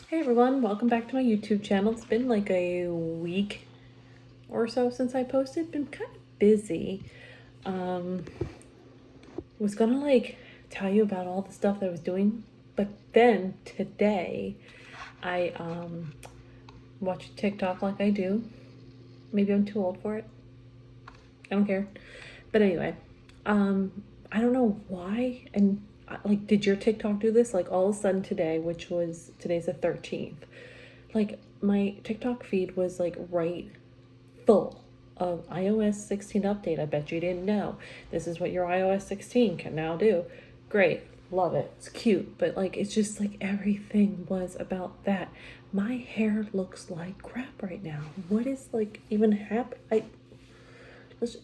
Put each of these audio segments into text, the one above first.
Hey everyone, welcome back to my YouTube channel. It's been like a week or so since I posted. Been kind of busy. Was gonna tell you about all the stuff that I was doing, but then today I watched TikTok like I do. Maybe I'm too old for it. I don't care. But anyway, I don't know why. And did your TikTok do this? Like all of a sudden today, which was today's the 13th. Like my TikTok feed was like right full of iOS 16 update. I bet you didn't know. This is what your iOS 16 can now do. Great. Love it. It's cute. But it's just like everything was about that. My hair looks like crap right now. What is even happening?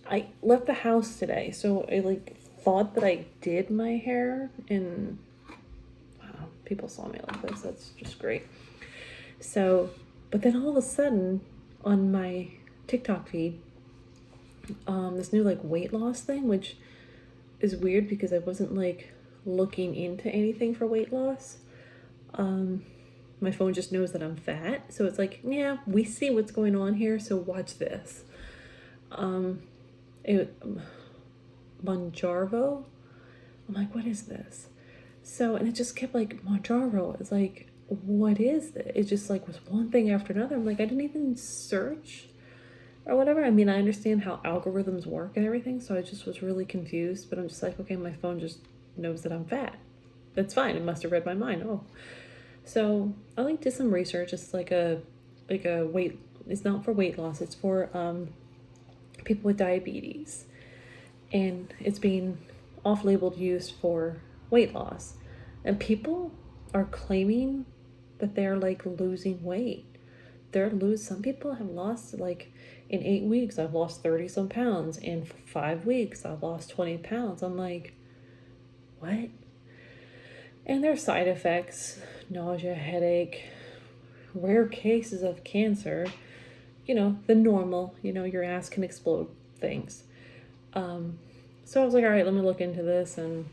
I left the house today, so I thought that I did my hair, and wow, people saw me like this. That's just great. So, but then all of a sudden on my TikTok feed, this new weight loss thing, which is weird because I wasn't looking into anything for weight loss. My phone just knows that I'm fat, so it's like, yeah, we see what's going on here, so watch this. Bonjarvo. I'm like, what is this? So, and it just kept Mounjaro. It's like, what is this? It just was one thing after another. I'm like, I didn't even search or whatever. I mean, I understand how algorithms work and everything, so I just was really confused. But I'm just like, okay, my phone just knows that I'm fat. That's fine. It must have read my mind. Oh, so I did some research. It's like a weight. It's not for weight loss. It's for people with diabetes, and it's being off-labeled used for weight loss, and people are claiming that they're losing weight. Some people have lost in 8 weeks I've lost 30 some pounds. In 5 weeks I've lost 20 pounds. I'm like, what? And there's side effects: nausea, headache, rare cases of cancer, the normal, your ass can explode things. So I was like, all right, let me look into this. And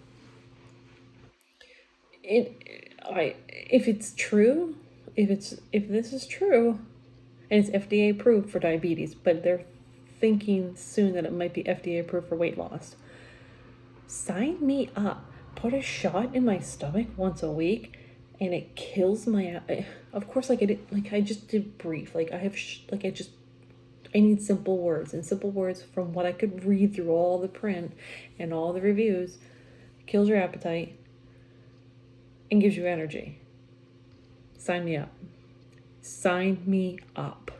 if it's true, if this is true, and it's FDA approved for diabetes, but they're thinking soon that it might be FDA approved for weight loss. Sign me up. Put a shot in my stomach once a week, and it kills my. Of course, I just did brief. I need simple words, and simple words from what I could read through all the print and all the reviews kills your appetite and gives you energy. Sign me up. Sign me up.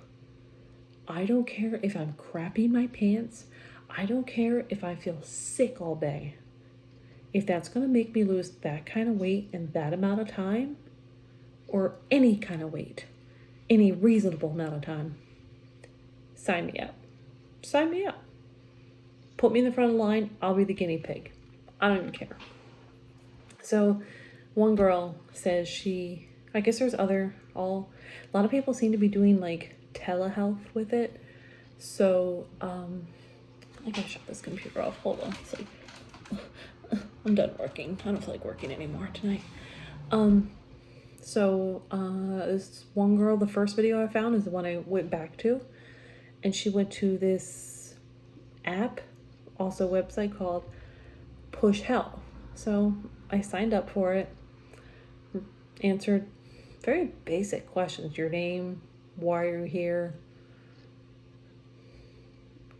I don't care if I'm crapping my pants. I don't care if I feel sick all day. If that's going to make me lose that kind of weight in that amount of time, or any kind of weight, any reasonable amount of time, sign me up. Sign me up. Put me in the front of the line. I'll be the guinea pig. I don't even care. So one girl says I guess there's a lot of people seem to be doing telehealth with it. So I gotta shut this computer off. Hold on. It's I'm done working. I don't feel like working anymore tonight. So this one girl, the first video I found is the one I went back to, and she went to this app, also a website called Push Health. So I signed up for it, answered very basic questions: your name, why are you here,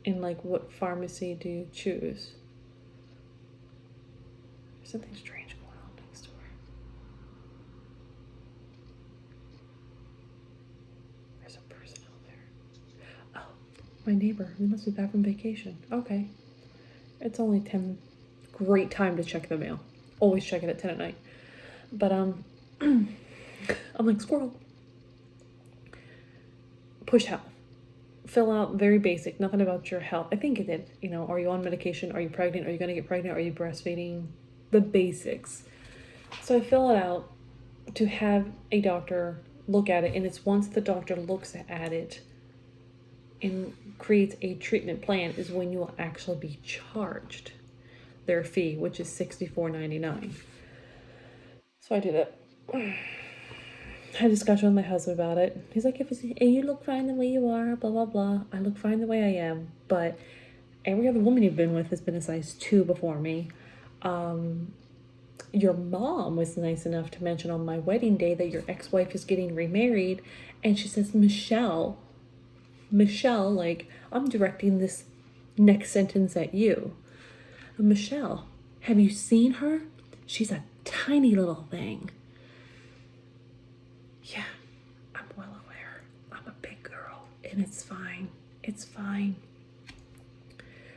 and what pharmacy do you choose. There's something strange going on next door. There's a person out there. Oh, my neighbor. They must be back from vacation. Okay. It's only 10. Great time to check the mail. Always check it at 10 at night. But I'm like, squirrel. Push health. Fill out very basic, nothing about your health. I think it did. Are you on medication? Are you pregnant? Are you going to get pregnant? Are you breastfeeding? The basics. So I fill it out to have a doctor look at it, and it's once the doctor looks at it and creates a treatment plan is when you will actually be charged their fee, which is $64.99. So I did it. had a discussion with my husband about it. He's like, if it's, and you look fine the way you are, blah, blah, blah. I look fine the way I am. But every other woman you've been with has been a size 2 before me. Your mom was nice enough to mention on my wedding day that your ex-wife is getting remarried. And she says, Michelle, like, I'm directing this next sentence at you. Michelle, have you seen her? She's a tiny little thing. Yeah, I'm well aware. I'm a big girl, and it's fine. It's fine.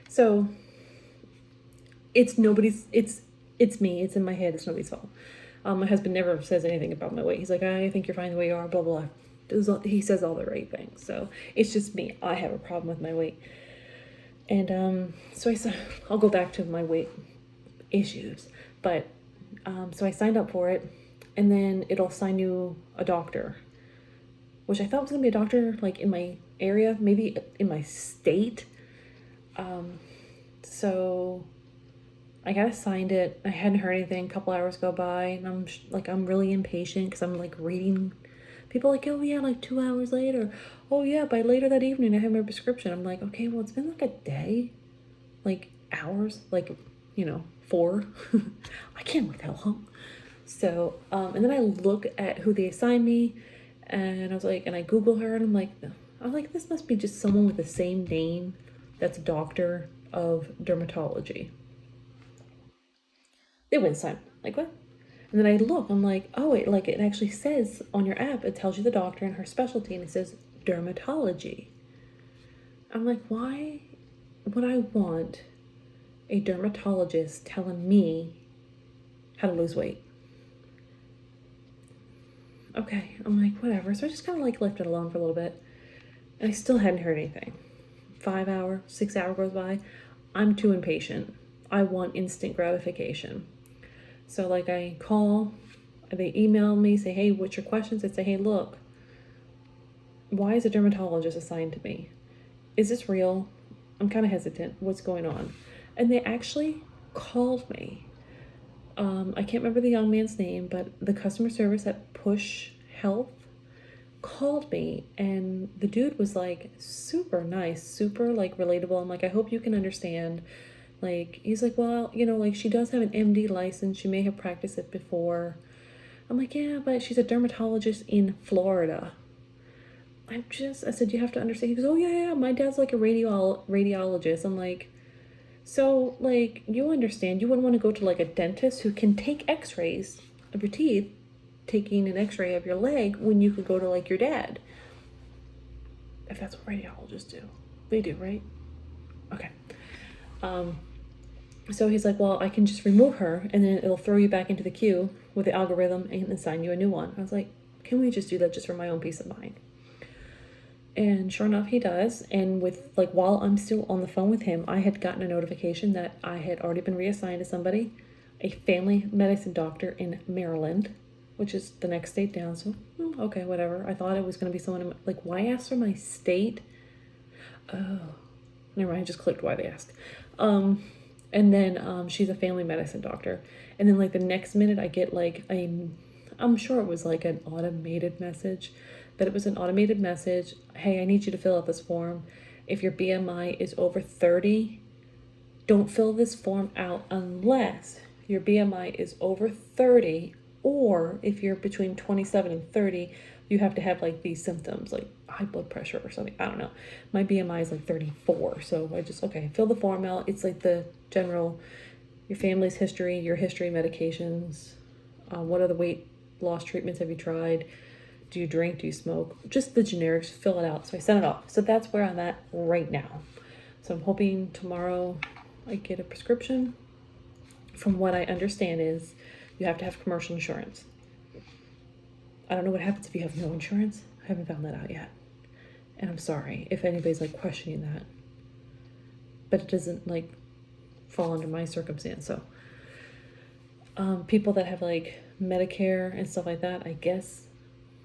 So, it's nobody's, it's me. It's in my head. It's nobody's fault. My husband never says anything about my weight. He's like, I think you're fine the way you are, blah, blah, blah. He says all the right things. So, it's just me. I have a problem with my weight. And so I said, I'll go back to my weight issues. But, so I signed up for it, and then it'll assign you a doctor, which I thought was gonna be a doctor like in my area, maybe in my state. So I got assigned it. I hadn't heard anything. A couple hours go by, and I'm really impatient because I'm like reading. People are like, oh yeah, like 2 hours later. Oh yeah, by later that evening I have my prescription. I'm like, okay, well it's been like a day, like hours, like 4. I can't wait that long. So and then I look at who they assigned me, and I was like, and I Google her, and I'm like, this must be just someone with the same name that's a doctor of dermatology. They wouldn't sign. Like, what? And then I look, I'm like, oh, it actually says on your app, it tells you the doctor and her specialty, and it says dermatology. I'm like, why would I want a dermatologist telling me how to lose weight? Okay, I'm like, whatever. So I just kind of like left it alone for a little bit, and I still hadn't heard anything. 5 hour, 6 hour goes by. I'm too impatient. I want instant gratification. So like I call, they email me, say, hey, what's your questions? I say, hey, look, why is a dermatologist assigned to me? Is this real? I'm kind of hesitant. What's going on? And they actually called me. I can't remember the young man's name, but the customer service at Push Health called me, and the dude was like super nice, super like relatable. I'm like, I hope you can understand. Like, he's like, well, like she does have an MD license. She may have practiced it before. I'm like, yeah, but she's a dermatologist in Florida. I said, you have to understand. He goes, oh, yeah, my dad's like a radiologist. I'm like, so, like, you understand, you wouldn't want to go to like a dentist who can take x-rays of your teeth, taking an x-ray of your leg when you could go to like your dad. If that's what radiologists do. They do, right? Okay. So he's like, well, I can just remove her, and then it'll throw you back into the queue with the algorithm and assign you a new one. I was like, can we just do that just for my own peace of mind? And sure enough, he does. And with like, while I'm still on the phone with him, I had gotten a notification that I had already been reassigned to somebody, a family medicine doctor in Maryland, which is the next state down. So, okay, whatever. I thought it was going to be someone like, why ask for my state? Oh, never mind. I just clicked why they asked. And then she's a family medicine doctor. And then like the next minute I get like I'm sure it was like an automated message, but it was an automated message. Hey, I need you to fill out this form. If your BMI is over 30, don't fill this form out unless your BMI is over 30, or if you're between 27 and 30, you have to have like these symptoms like high blood pressure or something. I don't know. My BMI is like 34. So I just, okay, fill the form out. It's like the general, your family's history, your history, medications, what other weight loss treatments have you tried? Do you drink? Do you smoke? Just the generics, fill it out. So I sent it off. So that's where I'm at right now. So I'm hoping tomorrow I get a prescription. From what I understand is you have to have commercial insurance. I don't know what happens if you have no insurance. I haven't found that out yet. And I'm sorry if anybody's like questioning that. But it doesn't like fall under my circumstance. So people that have like Medicare and stuff like that, I guess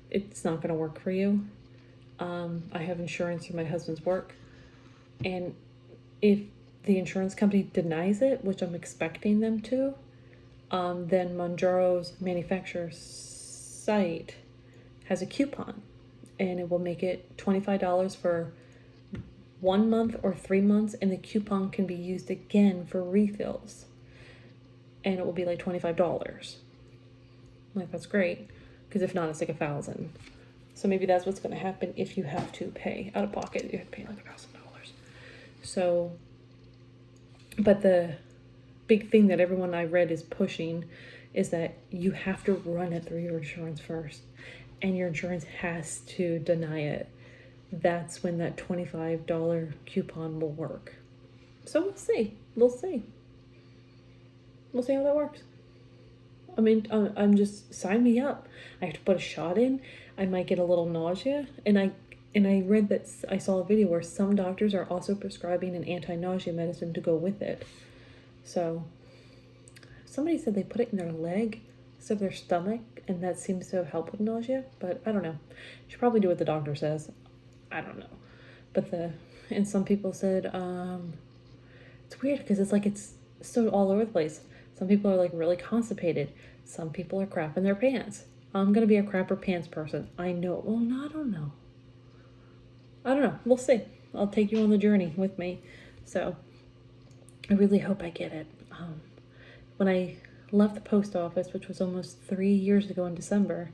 it's not going to work for you. I have insurance through my husband's work. And if the insurance company denies it, which I'm expecting them to, then Mounjaro's manufacturer site has a coupon, and it will make it $25 for 1 month or 3 months, and the coupon can be used again for refills, and it will be like $25. Like, that's great, because if not, it's like $1,000. So maybe that's what's going to happen if you have to pay out of pocket. You have to pay like $1,000. So, but the big thing that everyone I read is pushing is that you have to run it through your insurance first, and your insurance has to deny it. That's when that $25 coupon will work. So we'll see. We'll see. We'll see how that works. I mean, I'm just, sign me up. I have to put a shot in. I might get a little nausea. And I read that, I saw a video where some doctors are also prescribing an anti-nausea medicine to go with it. So somebody said they put it in their leg instead of their stomach, and that seems to help with nausea, but I don't know. You should probably do what the doctor says. I don't know. But and some people said, it's weird because it's like it's so all over the place. Some people are like really constipated. Some people are crapping their pants. I'm going to be a crapper pants person. I know. Well, no, I don't know. We'll see. I'll take you on the journey with me. So I really hope I get it. When I left the post office, which was almost 3 years ago in December,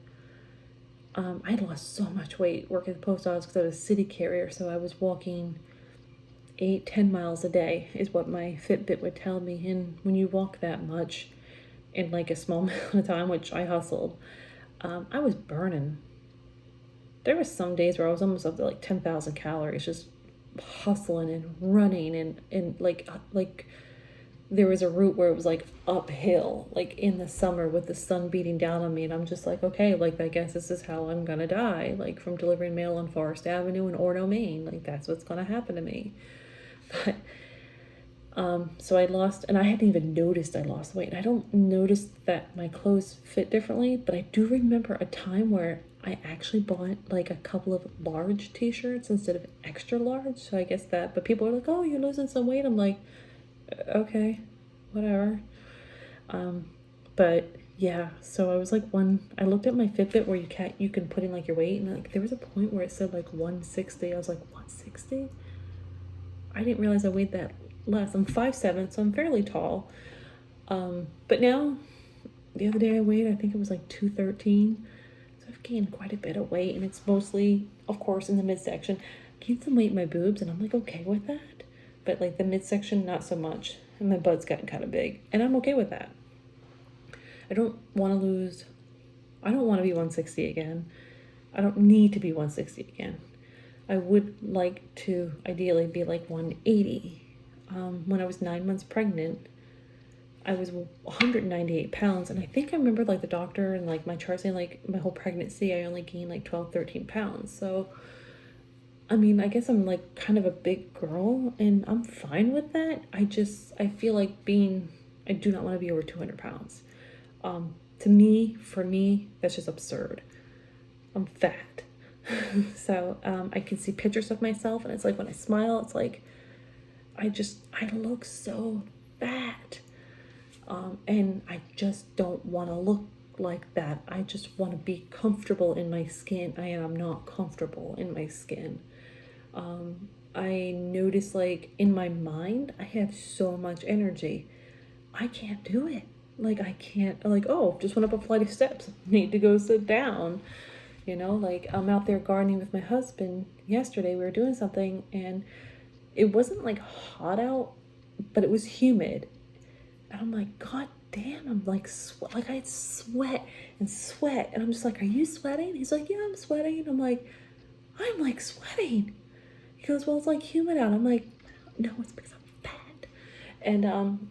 I'd lost so much weight working at the post office because I was a city carrier. So I was walking 8-10 miles a day is what my Fitbit would tell me. And when you walk that much in like a small amount of time, which I hustled, I was burning. There was some days where I was almost up to like 10,000 calories, just hustling and running, and like there was a route where it was like uphill, like in the summer with the sun beating down on me, and I'm just like, okay, like I guess this is how I'm gonna die, like from delivering mail on Forest Avenue in Orono, Maine, like that's what's gonna happen to me. But so I lost, and I hadn't even noticed I lost weight. I don't notice that my clothes fit differently, but I do remember a time where I actually bought like a couple of large t-shirts instead of extra large. So I guess that, but people are like, oh, you're losing some weight. I'm like, okay, whatever. But yeah, so I was like I looked at my Fitbit where you can put in like your weight, and like there was a point where it said like 160. I was like, 160? I didn't realize I weighed that less. I'm 5'7", so I'm fairly tall. But now, the other day I weighed, I think it was like 213. So I've gained quite a bit of weight, and it's mostly, of course, in the midsection. I gained some weight in my boobs, and I'm like okay with that. But like the midsection, not so much. And my butt's gotten kind of big, and I'm okay with that. I don't want to be 160 again. I don't need to be 160 again. I would like to ideally be like 180. When I was 9 months pregnant, I was 198 pounds, and I think I remember like the doctor and like my chart saying like my whole pregnancy I only gained like 12-13 pounds. So I mean, I guess I'm like kind of a big girl, and I'm fine with that. I feel like I do not want to be over 200 pounds. For me, that's just absurd. I'm fat. So I can see pictures of myself, and it's like when I smile, it's like I look so fat. And I just don't want to look like that. I just want to be comfortable in my skin. I am not comfortable in my skin. I notice like in my mind, I have so much energy. I can't do it. Like I can't, like, oh, just went up a flight of steps. Need to go sit down. Like I'm out there gardening with my husband yesterday. We were doing something, and it wasn't like hot out, but it was humid. And I'm like, God damn, I'm like, like I sweat. And I'm just like, are you sweating? He's like, yeah, I'm sweating. And I'm like sweating. He goes, well, it's like humid out. I'm like, no, it's because I'm fat. And I'm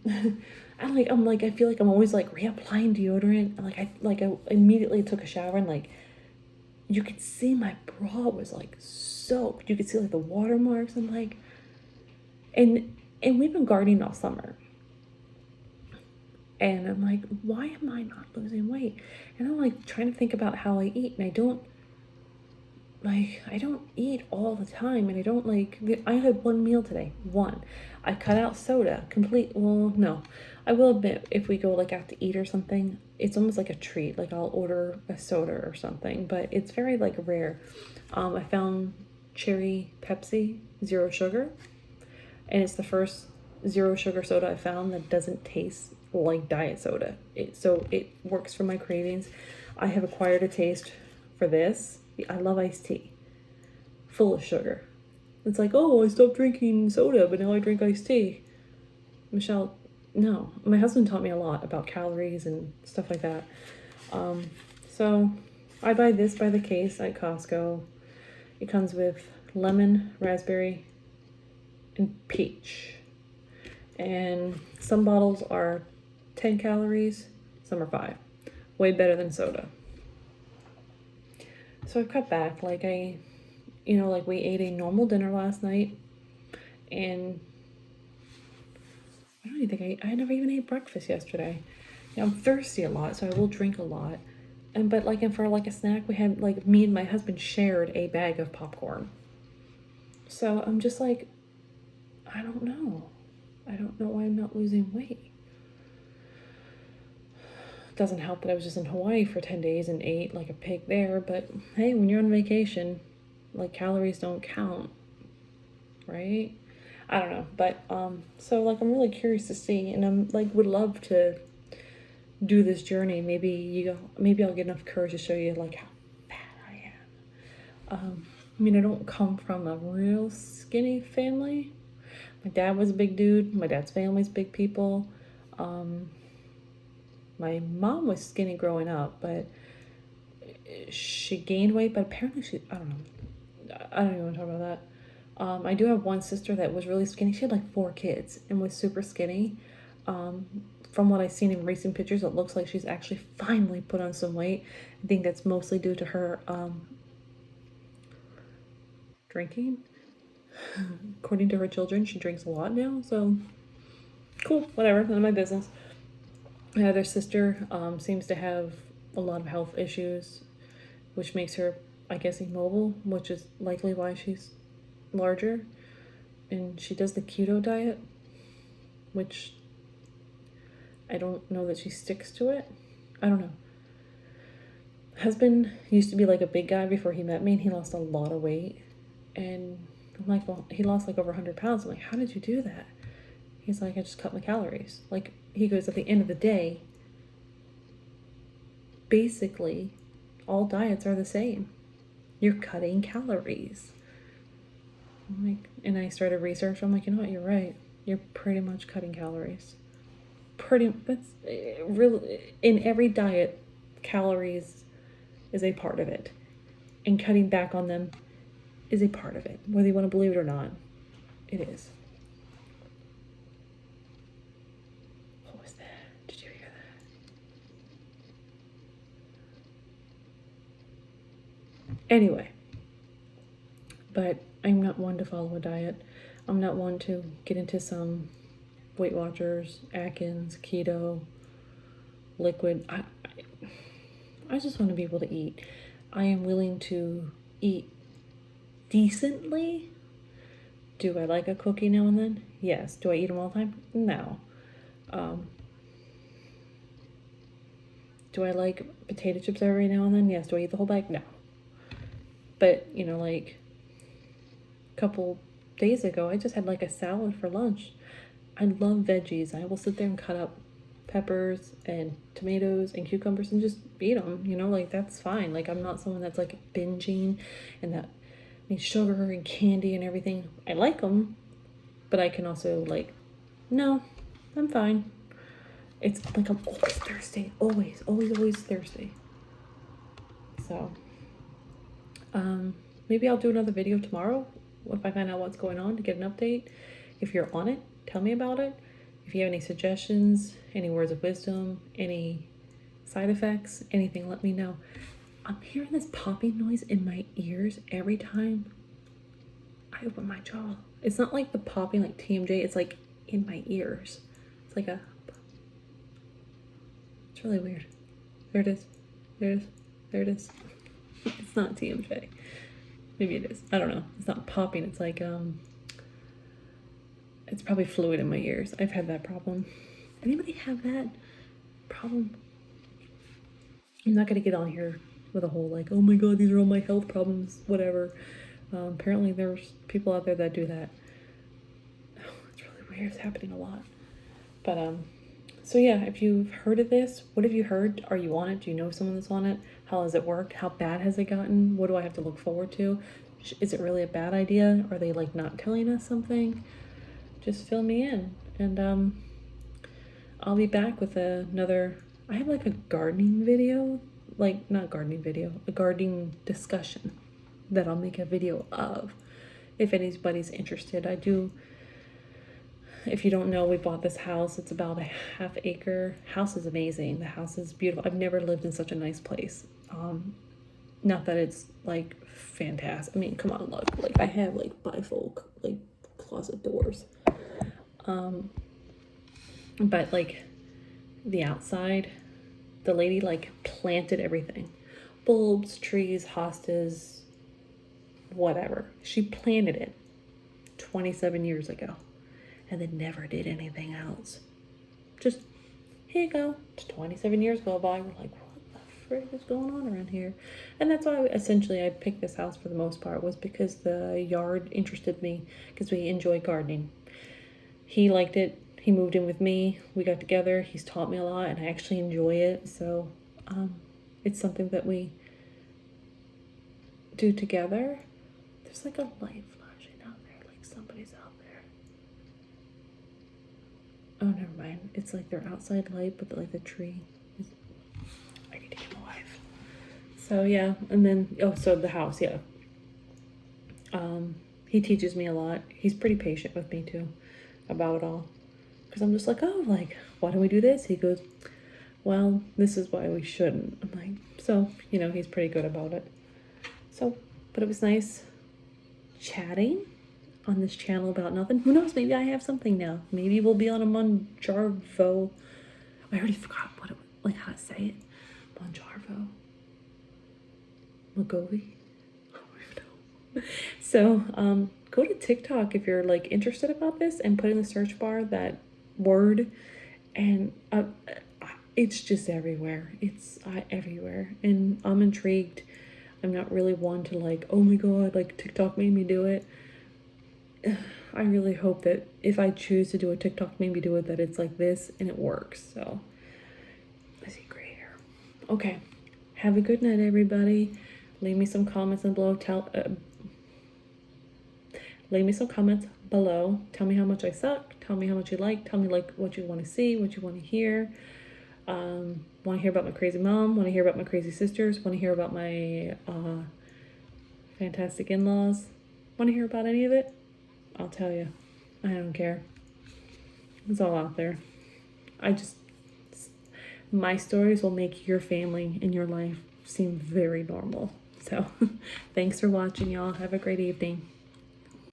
like, I feel like I'm always like reapplying deodorant. And I immediately took a shower, and like, you could see my bra was like soaked. You could see like the watermarks. I'm like, and we've been gardening all summer. And I'm like, why am I not losing weight? And I'm like trying to think about how I eat, and like, I don't eat all the time, and I don't like, I had one meal today, one. I cut out soda, well, no. I will admit, if we go like out to eat or something, it's almost like a treat. Like I'll order a soda or something, but it's very like rare. I found cherry Pepsi, zero sugar, and it's the first zero sugar soda I found that doesn't taste like diet soda. So it works for my cravings. I have acquired a taste for this. I love iced tea, full of sugar. It's like, oh, I stopped drinking soda, but now I drink iced tea. Michelle, no. My husband taught me a lot about calories and stuff like that. So I buy this by the case at Costco. It comes with lemon, raspberry, and peach. And some bottles are 10 calories, some are 5. Way better than soda. So I've cut back. Like like we ate a normal dinner last night, and I don't even think I never even ate breakfast yesterday. I'm thirsty a lot, so I will drink a lot. And for like a snack, we had like me and my husband shared a bag of popcorn. So I'm just like, I don't know. I don't know why I'm not losing weight. Doesn't help that I was just in Hawaii for 10 days and ate like a pig there, but hey, when you're on vacation, like calories don't count, right? I don't know, but so like I'm really curious to see, and I'm like would love to do this journey. Maybe I'll get enough courage to show you like how fat I am. I mean, I don't come from a real skinny family. My dad was a big dude. My dad's family's big people. My mom was skinny growing up, but she gained weight. But apparently I don't know. I don't even want to talk about that. I do have one sister that was really skinny. She had like 4 kids and was super skinny. From what I've seen in recent pictures, it looks like she's actually finally put on some weight. I think that's mostly due to her drinking. According to her children, she drinks a lot now, so cool, whatever, none of my business. My other sister seems to have a lot of health issues, which makes her, I guess, immobile, which is likely why she's larger. And she does the keto diet, which I don't know that she sticks to it. I don't know. Husband used to be like a big guy before he met me, and he lost a lot of weight. And I'm like, well, he lost like over 100 pounds. I'm like, how did you do that? He's like, I just cut my calories. Like, he goes, at the end of the day, basically, all diets are the same. You're cutting calories. I'm like, and I started research. I'm like, you know what? You're right. You're pretty much cutting calories. That's really, in every diet, calories is a part of it. And cutting back on them is a part of it. Whether you want to believe it or not, it is. What was that? Did you hear that? Anyway, but I'm not one to follow a diet. I'm not one to get into some Weight Watchers, Atkins, keto, liquid. I just want to be able to eat. I am willing to eat decently. Do I like a cookie now and then? Yes. Do I eat them all the time? No. Do I like potato chips every now and then? Yes. Do I eat the whole bag? No. But, like a couple days ago, I just had like a salad for lunch. I love veggies. I will sit there and cut up peppers and tomatoes and cucumbers and just eat them, like that's fine. Like I'm not someone that's like binging and that needs sugar and candy and everything. I like them, but I can also like, no, I'm fine. It's like I'm always thirsty. Always thirsty. So, maybe I'll do another video tomorrow if I find out what's going on to get an update. If you're on it, tell me about it. If you have any suggestions, any words of wisdom, any side effects, anything, let me know. I'm hearing this popping noise in my ears every time I open my jaw. It's not like the popping like TMJ, it's like in my ears. It's like it's really weird. There it is. There it is. There it is. It's not TMJ. Maybe it is. I don't know. It's not popping. It's like, it's probably fluid in my ears. I've had that problem. Anybody have that problem? I'm not going to get on here with a whole like, oh my God, these are all my health problems, whatever. Apparently there's people out there that do that. Oh, it's really weird. It's happening a lot. But, so yeah, if you've heard of this, what have you heard? Are you on it? Do you know someone that's on it? How has it worked? How bad has it gotten? What do I have to look forward to? Is it really a bad idea? Are they like not telling us something? Just fill me in. And I'll be back with another, I have like a gardening video, like not gardening video, a gardening discussion that I'll make a video of if anybody's interested. I do, if you don't know, we bought this house. It's about a half acre. House is amazing. The house is beautiful. I've never lived in such a nice place. Not that it's like fantastic. I mean, come on, look. Like I have like bifold like closet doors. But like the outside, the lady like planted everything. Bulbs, trees, hostas, whatever. She planted it 27 years ago. And then never did anything else. Just, here you go. 27 years go by. We're like, what the frick is going on around here? And that's why I picked this house for the most part, was because the yard interested me, because we enjoy gardening. He liked it. He moved in with me. We got together. He's taught me a lot, and I actually enjoy it. So it's something that we do together. There's like a light flashing out there, like somebody's out there. Oh, never mind. It's like their outside light, but like the tree is... I need to get my wife. So yeah, and then, so the house, yeah. He teaches me a lot. He's pretty patient with me too about it all. Because I'm just like, oh, like, why don't we do this? He goes, well, this is why we shouldn't. I'm like, so, he's pretty good about it. So, but it was nice chatting on this channel about nothing. Who knows? Maybe I have something now. Maybe we'll be on a Mounjaro. I already forgot how to say it. Bonjarvo. Magovi. I don't know. So, go to TikTok if you're like interested about this and put in the search bar that word, and it's just everywhere. It's everywhere, and I'm intrigued. I'm not really one to like, oh my God, like TikTok made me do it. I really hope that if I choose to do a TikTok made me do it, that it's like this and it works. So I see gray hair. Okay, have a good night, everybody. Leave me some comments below. Leave me some comments below. Tell me how much I suck. Tell me how much you like. Tell me like what you want to see, what you want to hear. Want to hear about my crazy mom. Want to hear about my crazy sisters. Want to hear about my fantastic in-laws. Want to hear about any of it? I'll tell you. I don't care. It's all out there. My stories will make your family and your life seem very normal. So thanks for watching, y'all. Have a great evening.